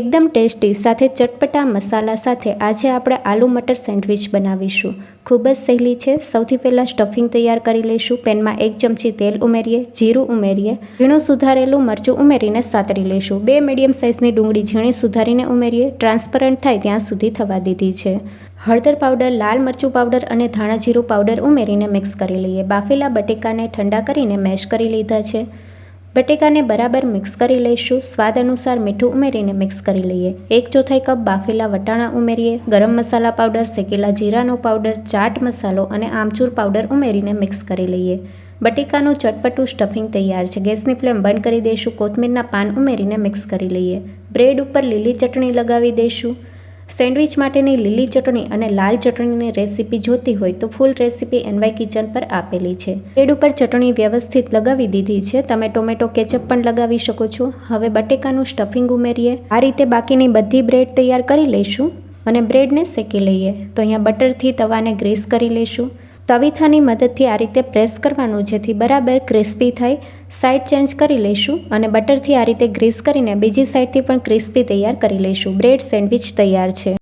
એકદમ ટેસ્ટી સાથે ચટપટા મસાલા સાથે આજે આપણે આલુ મટર સેન્ડવિચ બનાવીશું. ખૂબ જ સહેલી છે. સૌથી પહેલાં સ્ટફિંગ તૈયાર કરી લઈશું. પેનમાં 1 ચમચી તેલ ઉમેરીએ, જીરું ઉમેરીએ, ઝીણું સુધારેલું મરચું ઉમેરીને સાતળી લઈશું. 2 મીડિયમ સાઇઝની ડુંગળી ઝીણી સુધારીને ઉમેરીએ. ટ્રાન્સપરન્ટ થાય ત્યાં સુધી થવા દીધી છે. હળદર પાવડર, લાલ મરચું પાવડર અને ધાણા જીરું પાવડર ઉમેરીને મિક્સ કરી લઈએ. બાફેલા બટેકાને ઠંડા કરીને મેશ કરી લીધા છે. બટેકાને બરાબર મિક્સ કરી લઈશું. સ્વાદ અનુસાર મીઠું ઉમેરીને મિક્સ કરી લઈએ. 1/4 કપ બાફેલા વટાણા ઉમેરીએ. ગરમ મસાલા પાવડર, શેકેલા જીરાનો પાવડર, ચાટ મસાલો અને આમચૂર પાવડર ઉમેરીને મિક્સ કરી લઈએ. બટેકાનું ચટપટું સ્ટફિંગ તૈયાર છે. ગેસની ફ્લેમ બંધ કરી દઈશું. કોથમીરના પાન ઉમેરીને મિક્સ કરી લઈએ. બ્રેડ ઉપર લીલી ચટણી લગાવી દઈશું. સેન્ડવિચ માટેની લીલી ચટણી અને લાલ ચટણીની રેસીપી જોતી હોય તો ફૂલ રેસીપી NY કિચન પર આપેલી છે. બ્રેડ ઉપર ચટણી વ્યવસ્થિત લગાવી દીધી છે. તમે ટોમેટો કેચઅપ પણ લગાવી શકો છો. હવે બટેકાનું સ્ટફિંગ ઉમેરીએ. આ રીતે બાકીની બધી બ્રેડ તૈયાર કરી લઈશું અને બ્રેડને શેકી લઈએ. તો અહીંયા બટરથી તવાને ગ્રીસ કરી લઈશું. તવીથાની મદદથી આ રીતે પ્રેસ કરવાનું જેથી બરાબર ક્રિસ્પી થાય. સાઈડ ચેન્જ કરી લઈશું અને બટરથી આ રીતે ગ્રીસ કરીને બીજી સાઈડથી પણ ક્રિસ્પી તૈયાર કરી લઈશું. બ્રેડ સેન્ડવિચ તૈયાર છે.